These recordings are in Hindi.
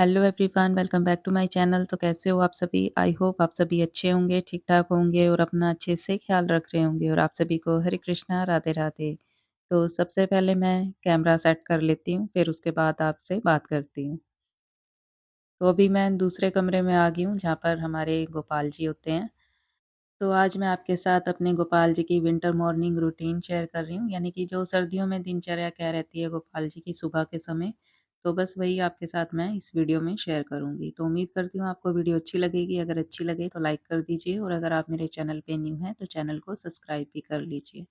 Hello everyone, welcome back to my channel. तो कैसे हो आप सभी? आई होप आप सभी अच्छे होंगे, ठीक-ठाक होंगे और अपना अच्छे से ख़्याल रख रहे होंगे और आप सभी को हरे कृष्णा, राधे-राधे। तो सबसे पहले मैं कैमरा सेट कर लेती हूँ, फिर उसके बाद आपसे बात करती हूँ। तो अभी मैं दूसरे कमरे में आ गई हूँ, जहाँ पर हमारे गोपाल जी होते हैं। तो आज मैं आपके साथ अपने गोपाल जी की विंटर मॉर्निंग रूटीन शेयर कर रही हूँ, यानी कि जो सर्दियों में दिनचर्या क्या रहती है गोपाल जी की सुबह के समय, तो बस वही आपके साथ मैं इस वीडियो में शेयर करूँगी। तो उम्मीद करती हूँ आपको वीडियो अच्छी लगेगी, अगर अच्छी लगे तो लाइक कर दीजिए और अगर आप मेरे चैनल पे न्यू हैं तो चैनल को सब्सक्राइब भी कर लीजिए।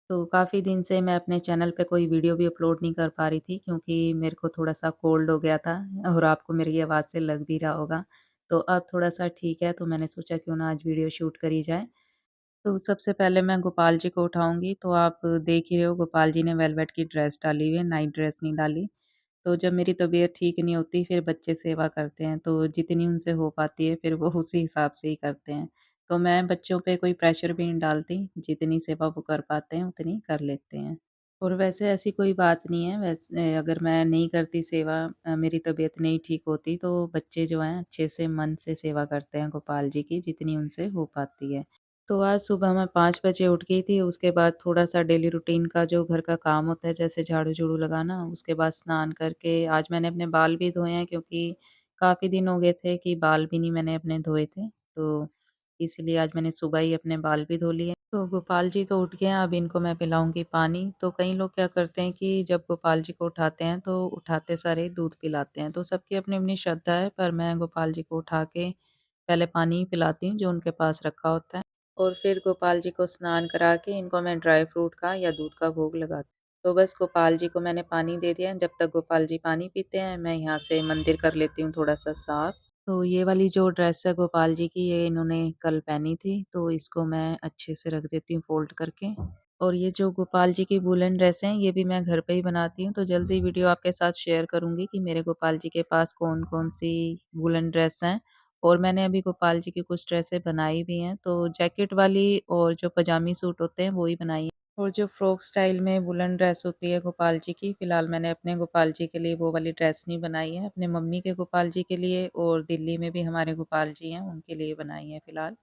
तो काफ़ी दिन से मैं अपने चैनल पे कोई वीडियो भी अपलोड नहीं कर पा रही थी क्योंकि मेरे को थोड़ा-सा कोल्ड हो गया था और आपको मेरी आवाज़ से लग भी रहा होगा। तो अब थोड़ा-सा ठीक है, तो मैंने सोचा क्यों ना आज वीडियो शूट करी जाए। तो सबसे पहले मैं गोपाल जी को उठाऊँगी, तो आप देख ही रहे हो गोपाल जी ने वेलवेट की ड्रेस डाली हुई है, नाइट ड्रेस नहीं डाली। तो जब मेरी तबीयत ठीक नहीं होती फिर बच्चे सेवा करते हैं, तो जितनी उनसे हो पाती है फिर वो उसी हिसाब से ही करते हैं। तो मैं बच्चों पे कोई प्रेशर भी नहीं डालती, जितनी सेवा वो कर पाते हैं उतनी कर लेते हैं। और वैसे ऐसी कोई बात नहीं है, वैसे अगर मैं नहीं करती सेवा मेरी तबीयत नहीं ठीक होती तो बच्चे जो हैं अच्छे से मन से सेवा करते हैं गोपाल जी की, जितनी उनसे हो पाती है। तो आज सुबह मैं 5 बजे उठ गई थी, उसके बाद थोड़ा-सा डेली रूटीन का जो घर का काम होता है, जैसे झाड़ू-झूड़ू लगाना, उसके बाद स्नान करके आज मैंने अपने बाल भी धोए हैं क्योंकि काफ़ी दिन हो गए थे कि बाल भी नहीं मैंने अपने धोए थे। तो इसीलिए आज मैंने सुबह ही अपने बाल भी धो लिए। तो गोपाल जी तो उठ गए हैं, अब इनको मैं पिलाऊँगी पानी। तो कई लोग क्या करते हैं कि जब गोपाल जी को उठाते हैं, तो उठाते सार ही दूध पिलाते हैं। तो सबकी अपनी-अपनी श्रद्धा है, पर मैं गोपाल जी को उठा के पहले पानी ही पिलाती हूँ, जो उनके पास रखा होता है। और फिर गोपाल जी को स्नान करा के इनको मैं ड्राई फ्रूट का या दूध का भोग लगाती हूँ। तो बस गोपाल जी को मैंने पानी दे दिया है, जब तक गोपाल जी पानी पीते हैं, मैं यहाँ से मंदिर कर लेती हूँ थोड़ा-सा साफ। तो ये वाली जो ड्रेस है गोपाल जी की, ये इन्होंने कल पहनी थी, तो इसको मैं अच्छे से रख देती हूँ फ़ोल्ड करके। और ये जो गोपाल जी की वूलन ड्रेस हैं, ये भी मैं घर पे ही बनाती हूँ, तो जल्दी वीडियो आपके साथ शेयर करूँगी कि मेरे गोपाल जी के पास कौन-कौन सी वूलन ड्रेस हैं। और मैंने अभी गोपाल जी की कुछ ड्रेसें बनाई भी हैं, तो जैकेट वाली और जो पजामी सूट होते हैं, वो ही बनाई हैं। और जो फ्रॉक स्टाइल में वूलन ड्रेस होती है गोपाल जी की, फिलहाल मैंने अपने गोपाल जी के लिए वो वाली ड्रेस नहीं बनाई है, अपने मम्मी के गोपाल जी के लिए और दिल्ली में भी हमारे गोपाल जी हैं, उनके लिए बनाई है फिलहाल।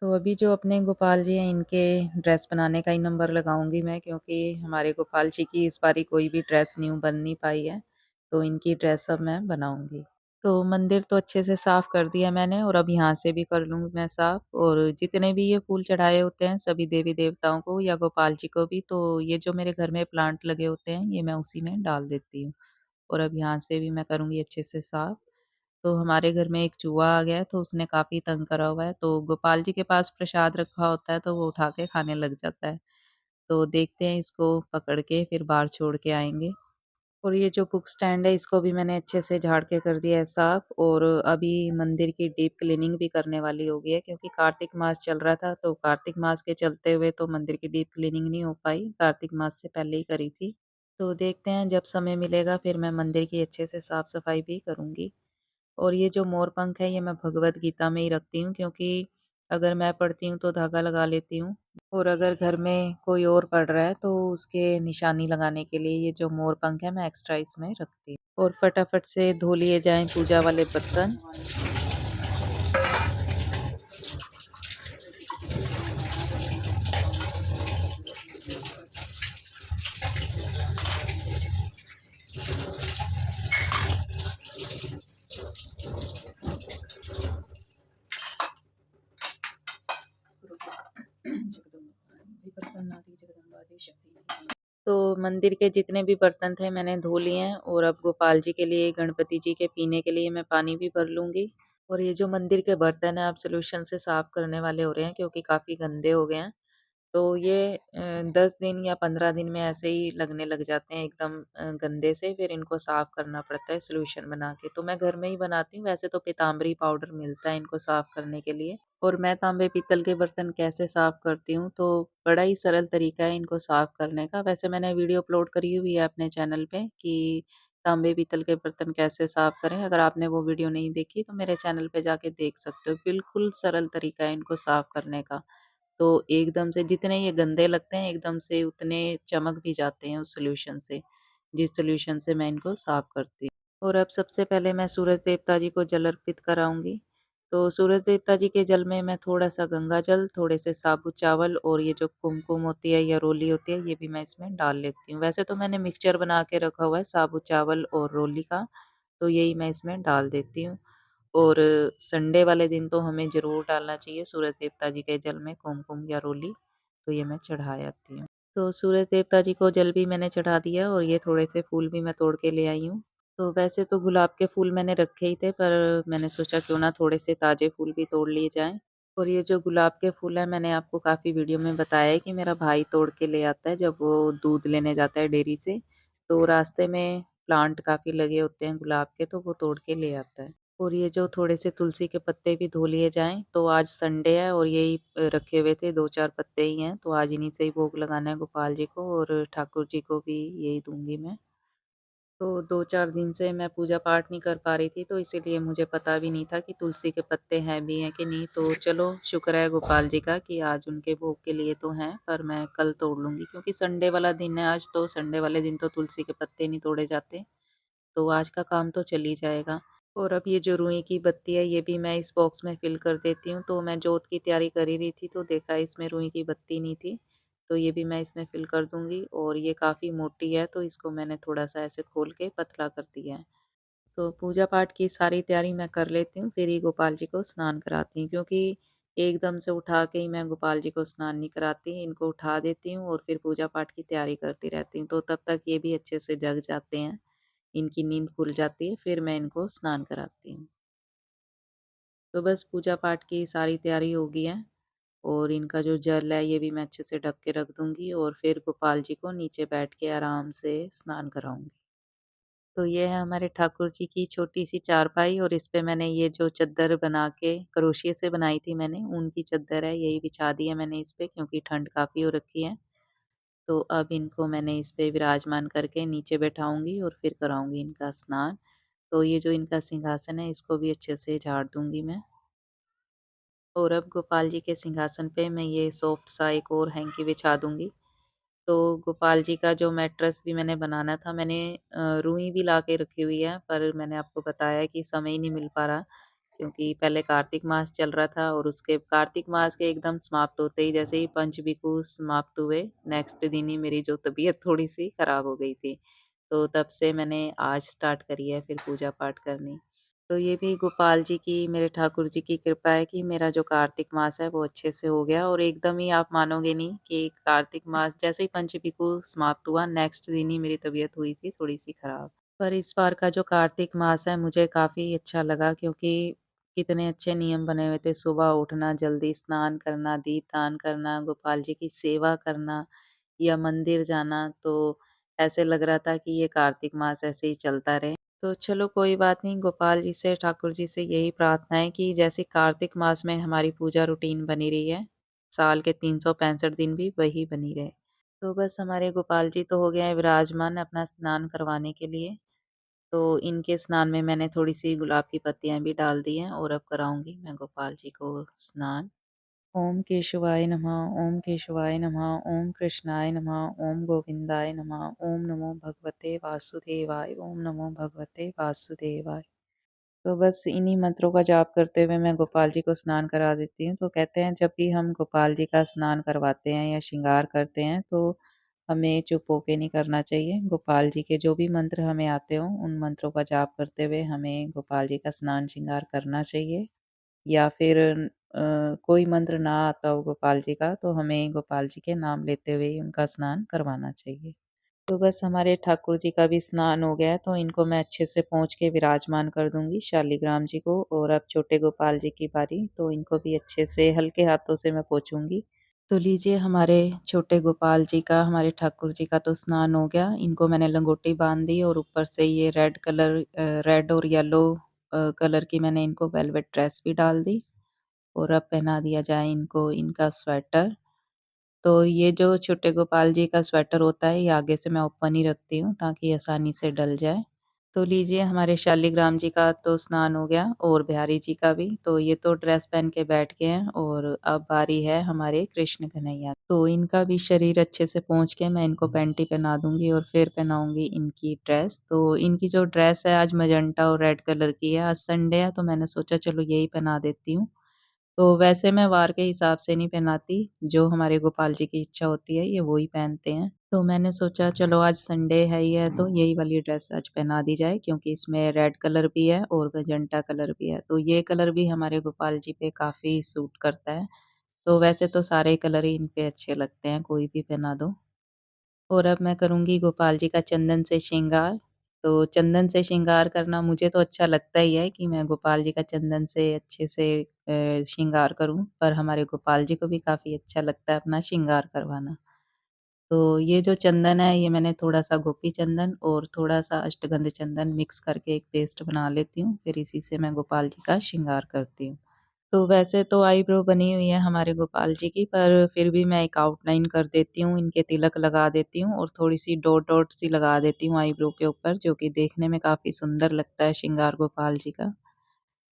तो अभी जो अपने गोपाल जी हैं, इनके ड्रेस बनाने का ही नंबर लगाऊँगी मैं क्योंकि हमारे गोपाल जी की इस बारी कोई भी ड्रेस न्यू बन नहीं पाई है, तो इनकी ड्रेस अब मैं बनाऊँगी। तो मंदिर तो अच्छे से साफ कर दिया मैंने और अब यहाँ से भी कर लूँगी मैं साफ और जितने भी ये फूल चढ़ाए होते हैं सभी देवी-देवताओं को या गोपाल जी को भी, तो ये जो मेरे घर में प्लांट लगे होते हैं, ये मैं उसी में डाल देती हूँ। और अब यहाँ से भी मैं करूँगी अच्छे से साफ। तो हमारे घर में एक चूहा आ गया है, तो उसने काफ़ी तंग करा हुआ है, तो गोपाल जी के पास प्रसाद रखा होता है, तो वो उठा के खाने लग जाता है। तो देखते हैं इसको पकड़ के फिर बाहर छोड़ के आएँगे। और ये जो बुक स्टैंड है इसको भी मैंने अच्छे से झाड़ के कर दिया है साफ और अभी मंदिर की डीप क्लीनिंग भी करने वाली हो गई है क्योंकि कार्तिक मास चल रहा था, तो कार्तिक मास के चलते हुए तो मंदिर की डीप क्लीनिंग नहीं हो पाई, कार्तिक मास से पहले ही करी थी। तो देखते हैं जब समय मिलेगा फिर मैं मंदिर की अच्छे से साफ-सफाई भी करूँगी। और ये जो मोर पंख है ये मैं भगवत गीता में ही रखती हूँ क्योंकि अगर मैं पढ़ती हूँ तो धागा लगा लेती हूँ और अगर घर में कोई और पढ़ रहा है तो उसके निशानी लगाने के लिए ये जो मोर पंख है मैं एक्स्ट्रा इसमें रखती हूँ। और फटाफट से धो लिए जाएँ पूजा वाले बर्तन। तो मंदिर के जितने भी बर्तन थे मैंने धो लिए हैं और अब गोपाल जी के लिए, गणपति जी के पीने के लिए मैं पानी भी भर लूँगी। और ये जो मंदिर के बर्तन हैं अब सॉल्यूशन से साफ करने वाले हो रहे हैं क्योंकि काफ़ी गंदे हो गए हैं। तो ये 10 दिन या 15 दिन में ऐसे ही लगने लग जाते हैं एकदम गंदे से, फिर इनको साफ़ करना पड़ता है सॉल्यूशन बना के। तो मैं घर में ही बनाती हूँ, वैसे तो पीताम्बरी पाउडर मिलता है इनको साफ़ करने के लिए। और मैं तांबे पीतल के बर्तन कैसे साफ़ करती हूँ, तो बड़ा ही सरल तरीका है इनको साफ़ करने का। वैसे मैंने वीडियो अपलोड करी हुई है अपने चैनल पे कि तांबे पीतल के बर्तन कैसे साफ़ करें। अगर आपने वो वीडियो नहीं देखी तो मेरे चैनल पे जाके देख सकते हो। बिल्कुल सरल तरीका है इनको साफ़ करने का। तो एकदम से जितने ये गंदे लगते हैं एकदम से उतने चमक भी जाते हैं उस सॉल्यूशन से, जिस सॉल्यूशन से मैं इनको साफ करती हूँ। और अब सबसे पहले मैं सूरज देवता जी को जल अर्पित कराऊँगी। तो सूरज देवता जी के जल में मैं थोड़ा-सा गंगा जल, थोड़े से साबुत चावल और ये जो कुमकुम होती है या रोली होती है, ये भी मैं इसमें डाल लेती हूँ। वैसे तो मैंने मिक्सचर बना के रखा हुआ है साबुत चावल और रोली का, तो यही मैं इसमें डाल देती हूँ। और संडे वाले दिन तो हमें ज़रूर डालना चाहिए सूरज देवता जी के जल में कुमकुम या रोली, तो ये मैं चढ़ा आती हूँ। तो सूरज देवता जी को जल भी मैंने चढ़ा दिया और ये थोड़े से फूल भी मैं तोड़ के ले आई हूँ। तो वैसे तो गुलाब के फूल मैंने रखे ही थे, पर मैंने सोचा क्यों ना थोड़े से ताज़े फूल भी तोड़ लिए जाएँ। और ये जो गुलाब के फूल हैं, मैंने आपको काफ़ी वीडियो में बताया है कि मेरा भाई तोड़ के ले आता है जब वो दूध लेने जाता है डेयरी से। तो रास्ते में प्लांट काफ़ी लगे होते हैं गुलाब के, तो वो तोड़ के ले आता है। और ये जो थोड़े से तुलसी के पत्ते भी धो लिए जाएँ, तो आज संडे है और यही रखे हुए थे 2-4 पत्ते ही हैं, तो आज इन्हीं से ही भोग लगाना है गोपाल जी को और ठाकुर जी को भी यही दूँगी मैं। तो 2-4 दिन से मैं पूजा-पाठ नहीं कर पा रही थी, तो इसीलिए मुझे पता भी नहीं था कि तुलसी के पत्ते हैं भी हैं कि नहीं। तो चलो शुक्र है गोपाल जी का कि आज उनके भोग के लिए तो हैं, पर मैं कल तोड़ लूँगी क्योंकि संडे वाला दिन है आज, तो संडे वाले दिन तो तुलसी के पत्ते नहीं तोड़े जाते, तो आज का काम तो चल ही जाएगा। और अब ये जो रुई की बत्ती है, ये भी मैं इस बॉक्स में फ़िल कर देती हूँ। तो मैं जोत की तैयारी कर ही रही थी, तो देखा इसमें रुई की बत्ती नहीं थी, तो ये भी मैं इसमें फ़िल कर दूँगी। और ये काफ़ी मोटी है, तो इसको मैंने थोड़ा-सा ऐसे खोल के पतला कर दिया है। तो पूजा-पाठ की सारी तैयारी मैं कर लेती हूँ, फिर ही गोपाल जी को स्नान कराती हूँ, क्योंकि एकदम से उठा के ही मैं गोपाल जी को स्नान नहीं कराती, इनको उठा देती हूँ और फिर पूजा-पाठ की तैयारी करती रहती हूँ। तो तब तक ये भी अच्छे से जग जाते हैं, इनकी नींद खुल जाती है, फिर मैं इनको स्नान कराती हूँ। तो बस पूजा-पाठ की सारी तैयारी हो गई है और इनका जो जल है, ये भी मैं अच्छे से ढक के रख दूँगी और फिर गोपाल जी को नीचे बैठ के आराम से स्नान कराऊँगी। तो ये है हमारे ठाकुर जी की छोटी-सी चारपाई और इस पे मैंने ये जो चद्दर बना के क्रोशिए से बनाई थी मैंने, ऊन की चद्दर है, यही बिछा दी है मैंने इस पे क्योंकि ठंड काफ़ी हो रखी है। तो अब इनको मैंने इस पे विराजमान करके नीचे बैठाऊँगी और फिर कराऊँगी इनका स्नान। तो ये जो इनका सिंहासन है, इसको भी अच्छे से झाड़ दूँगी मैं। और अब गोपाल जी के सिंहासन पे मैं ये सॉफ्ट सा एक और हैंकी बिछा दूँगी। तो गोपाल जी का जो मैट्रेस भी मैंने बनाना था, मैंने रुई भी ला के रखी हुई है, पर मैंने आपको बताया कि समय ही नहीं मिल पा रहा, क्योंकि पहले कार्तिक मास चल रहा था और उसके कार्तिक मास के एकदम समाप्त होते ही जैसे ही पंचभिकु समाप्त हुए, नेक्स्ट दिन ही मेरी जो तबीयत थोड़ी-सी खराब हो गई थी। तो तब से मैंने आज स्टार्ट करी है फिर पूजा-पाठ करनी। तो ये भी गोपाल जी की, मेरे ठाकुर जी की कृपा है कि मेरा जो कार्तिक मास है वो अच्छे से हो गया और एकदम ही आप मानोगे नहीं कि कार्तिक मास जैसे ही पंचभिकु समाप्त हुआ, नेक्स्ट दिन ही मेरी तबीयत हुई थी थोड़ी-सी खराब। पर इस बार का जो कार्तिक मास है मुझे काफ़ी अच्छा लगा, क्योंकि कितने अच्छे नियम बने हुए थे। सुबह उठना, जल्दी स्नान करना, दीपदान करना, गोपाल जी की सेवा करना या मंदिर जाना, तो ऐसे लग रहा था कि ये कार्तिक मास ऐसे ही चलता रहे। तो चलो कोई बात नहीं, गोपाल जी से, ठाकुर जी से यही प्रार्थना है कि जैसे कार्तिक मास में हमारी पूजा रूटीन बनी रही है, साल के 365 दिन भी वही बनी रहे। तो बस हमारे गोपाल जी तो हो गए हैं विराजमान अपना स्नान करवाने के लिए। तो इनके स्नान में मैंने थोड़ी-सी गुलाब की पत्तियाँ भी डाल दी हैं और अब कराऊँगी मैं गोपाल जी को स्नान। ओम केशवाय नमः, ओम केशवाय नमः, ओम कृष्णाय नमः, ओम गोविंदाय नमः, ओम नमो भगवते वासुदेवाय, ओम नमो भगवते वासुदेवाय। तो बस इन्हीं मंत्रों का जाप करते हुए मैं गोपाल जी को स्नान करा देती हूँ। तो कहते हैं जब भी हम गोपाल जी का स्नान करवाते हैं या श्रृंगार करते हैं, तो हमें चुप होके नहीं करना चाहिए। गोपाल जी के जो भी मंत्र हमें आते हों, उन मंत्रों का जाप करते हुए हमें गोपाल जी का स्नान श्रृंगार करना चाहिए। या फिर कोई मंत्र ना आता हो गोपाल जी का, तो हमें गोपाल जी के नाम लेते हुए ही उनका स्नान करवाना चाहिए। तो बस हमारे ठाकुर जी का भी स्नान हो गया है, तो इनको मैं अच्छे से पोंछ के विराजमान कर दूँगी शालिग्राम जी को। और अब छोटे गोपाल जी की बारी, तो इनको भी अच्छे से हल्के हाथों से मैं पोंछूँगी। तो लीजिए हमारे छोटे गोपाल जी का, हमारे ठाकुर जी का तो स्नान हो गया। इनको मैंने लंगोटी बाँध दी और ऊपर से ये रेड और येलो कलर की मैंने इनको वेलवेट ड्रेस भी डाल दी और अब पहना दिया जाए इनको इनका स्वेटर। तो ये जो छोटे गोपाल जी का स्वेटर होता है, ये आगे से मैं ओपन ही रखती हूँ ताकि आसानी से डल जाए। तो लीजिए हमारे शालिग्राम जी का तो स्नान हो गया और बिहारी जी का भी। तो ये तो ड्रेस पहन के बैठ गए हैं और अब बारी है हमारे कृष्ण कन्हैया। तो इनका भी शरीर अच्छे से पोंछ के मैं इनको पैंटी पहना दूँगी और फिर पहनाऊँगी इनकी ड्रेस। तो इनकी जो ड्रेस है आज मैजेंटा और रेड कलर की है। आज संडे है तो मैंने सोचा चलो यही पहना देती हूँ। तो वैसे मैं वार के हिसाब से नहीं पहनाती, जो हमारे गोपाल जी की इच्छा होती है ये वो ही पहनते हैं। तो मैंने सोचा चलो आज संडे है ही है तो यही वाली ड्रेस आज पहना दी जाए क्योंकि इसमें रेड कलर भी है और मैजेंटा कलर भी है। तो ये कलर भी हमारे गोपाल जी पे काफ़ी सूट करता है। तो वैसे तो सारे कलर ही इन पे अच्छे लगते हैं, कोई भी पहना दो। और अब मैं करूँगी गोपाल जी का चंदन से श्रृंगार। तो चंदन से श्रृंगार करना मुझे तो अच्छा लगता ही है कि मैं गोपाल जी का चंदन से अच्छे से श्रृंगार करूँ, पर हमारे गोपाल जी को भी काफ़ी अच्छा लगता है अपना श्रृंगार करवाना। तो ये जो चंदन है, ये मैंने थोड़ा-सा गोपी चंदन और थोड़ा-सा अष्टगंध चंदन मिक्स करके एक पेस्ट बना लेती हूँ, फिर इसी से मैं गोपाल जी का श्रृंगार करती हूँ। तो वैसे तो आईब्रो बनी हुई है हमारे गोपाल जी की, पर फिर भी मैं एक आउटलाइन कर देती हूँ, इनके तिलक लगा देती हूँ और थोड़ी-सी डॉट डॉट सी लगा देती हूँ आईब्रो के ऊपर, जो कि देखने में काफ़ी सुंदर लगता है श्रृंगार गोपाल जी का।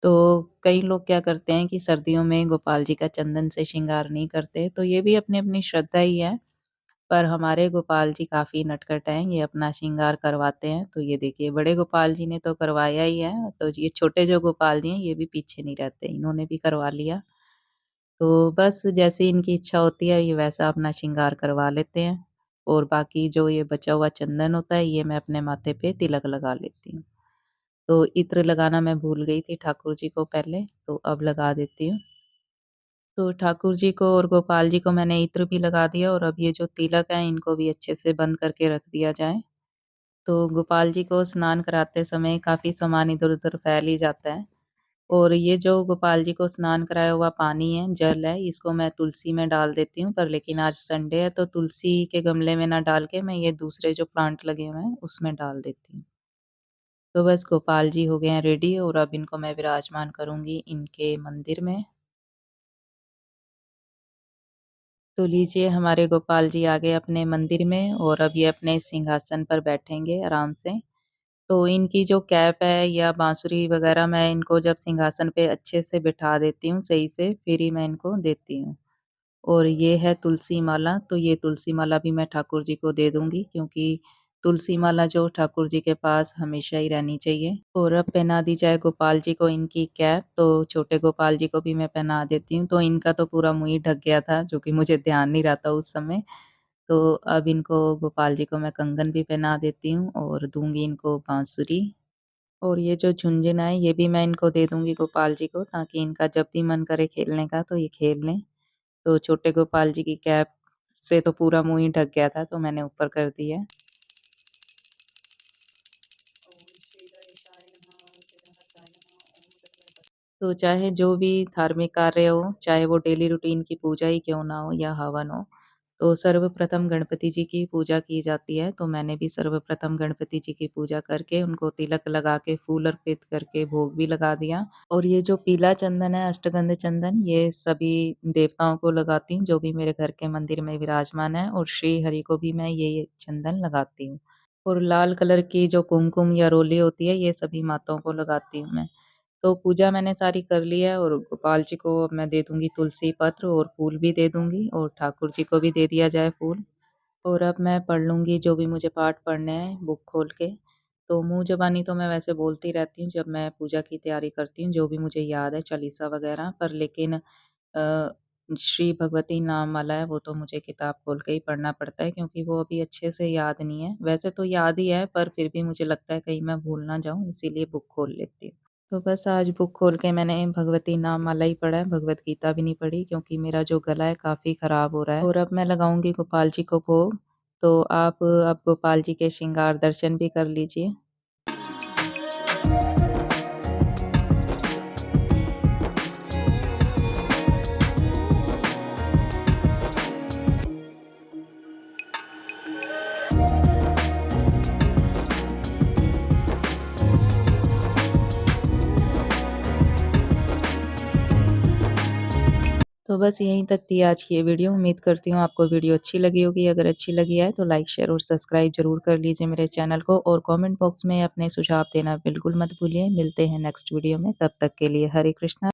तो कई लोग क्या करते हैं कि सर्दियों में गोपाल जी का चंदन से श्रृंगार नहीं करते, तो ये भी अपनी-अपनी श्रद्धा ही है। पर हमारे गोपाल जी काफ़ी नटखट हैं, ये अपना श्रृंगार करवाते हैं। तो ये देखिए बड़े गोपाल जी ने तो करवाया ही है, तो ये छोटे जो गोपाल जी हैं ये भी पीछे नहीं रहते, इन्होंने भी करवा लिया। तो बस जैसे इनकी इच्छा होती है ये वैसा अपना श्रृंगार करवा लेते हैं और बाकी जो ये बचा हुआ चंदन होता है ये मैं अपने माथे पे तिलक लगा लेती हूँ। तो इत्र लगाना मैं भूल गई थी ठाकुर जी को पहले, तो अब लगा देती हूँ। तो ठाकुर जी को और गोपाल जी को मैंने इत्र भी लगा दिया और अब ये जो तिलक है इनको भी अच्छे से बंद करके रख दिया जाए। तो गोपाल जी को स्नान कराते समय काफ़ी सामान इधर-उधर फैल ही जाता है और ये जो गोपाल जी को स्नान कराया हुआ पानी है, जल है, इसको मैं तुलसी में डाल देती हूँ, पर लेकिन आज संडे है तो तुलसी के गमले में ना डाल के मैं ये दूसरे जो प्लांट लगे हुए हैं उसमें डाल देती हूँ। तो बस गोपाल जी हो गए हैं रेडी और अब इनको मैं विराजमान करूँगी इनके मंदिर में। तो लीजिए हमारे गोपाल जी आ गए अपने मंदिर में और अब ये अपने सिंहासन पर बैठेंगे आराम से। तो इनकी जो कैप है या बाँसुरी वग़ैरह मैं इनको जब सिंहासन पे अच्छे से बिठा देती हूँ सही से, फिर ही मैं इनको देती हूँ। और ये है तुलसी माला, तो ये तुलसी माला भी मैं ठाकुर जी को दे दूँगी क्योंकि तुलसी माला जो ठाकुर जी के पास हमेशा ही रहनी चाहिए। और अब पहना दी जाए गोपाल जी को इनकी कैप, तो छोटे गोपाल जी को भी मैं पहना देती हूँ। तो इनका तो पूरा मुँह ही ढक गया था, जो कि मुझे ध्यान नहीं रहा था उस समय। तो अब इनको गोपाल जी को मैं कंगन भी पहना देती हूँ और दूँगी इनको बाँसुरी। और ये जो झुनझुना है, ये भी मैं इनको दे दूँगी गोपाल जी को ताकि इनका जब भी मन करे खेलने का, तो ये खेल लें। तो छोटे गोपाल जी की कैप से तो पूरा मुँह ही ढक गया था, तो मैंने ऊपर कर दी है। तो चाहे जो भी धार्मिक कार्य हो, चाहे वो डेली रूटीन की पूजा ही क्यों ना हो या हवन हो, तो सर्वप्रथम गणपति जी की पूजा की जाती है। तो मैंने भी सर्वप्रथम गणपति जी की पूजा करके, उनको तिलक लगा के, फूल अर्पित करके भोग भी लगा दिया। और ये जो पीला चंदन है, अष्टगंध चंदन, ये सभी देवताओं को लगाती हूँ, जो भी मेरे घर के मंदिर में विराजमान है और श्री हरि को भी मैं ये चंदन लगाती हूँ। और लाल कलर की जो कुमकुम या रोली होती है, ये सभी माताओं को लगाती हूँ मैं। तो पूजा मैंने सारी कर ली है और गोपाल जी को अब मैं दे दूँगी तुलसी पत्र और फूल भी दे दूँगी और ठाकुर जी को भी दे दिया जाए फूल। और अब मैं पढ़ लूँगी जो भी मुझे पाठ पढ़ने हैं बुक खोल के। तो मुँह ज़बानी तो मैं वैसे बोलती रहती हूँ जब मैं पूजा की तैयारी करती हूँ, जो भी मुझे याद है चालीसा वगैरह, पर लेकिन श्री भगवती नाम वाला है वो तो मुझे किताब खोल के ही पढ़ना पड़ता है क्योंकि वो अभी अच्छे से याद नहीं है। वैसे तो याद ही है पर फिर भी मुझे लगता है कहीं मैं भूल ना जाऊँ इसीलिए बुक खोल लेती हूँ। तो बस आज बुक खोल के मैंने भगवती नाम माला ही पढ़ा है, भगवत गीता भी नहीं पढ़ी क्योंकि मेरा जो गला है काफ़ी ख़राब हो रहा है। और अब मैं लगाऊँगी गोपाल जी को भोग, तो आप अब गोपाल जी के श्रृंगार दर्शन भी कर लीजिए। तो तो बस यहीं तक थी आज की ये वीडियो। उम्मीद करती हूँ आपको वीडियो अच्छी लगी होगी। अगर अच्छी लगी है तो लाइक, शेयर और सब्सक्राइब ज़रूर कर लीजिए मेरे चैनल को और कमेंट बॉक्स में अपने सुझाव देना बिल्कुल मत भूलिए। मिलते हैं नेक्स्ट वीडियो में, तब तक के लिए हरे कृष्णा।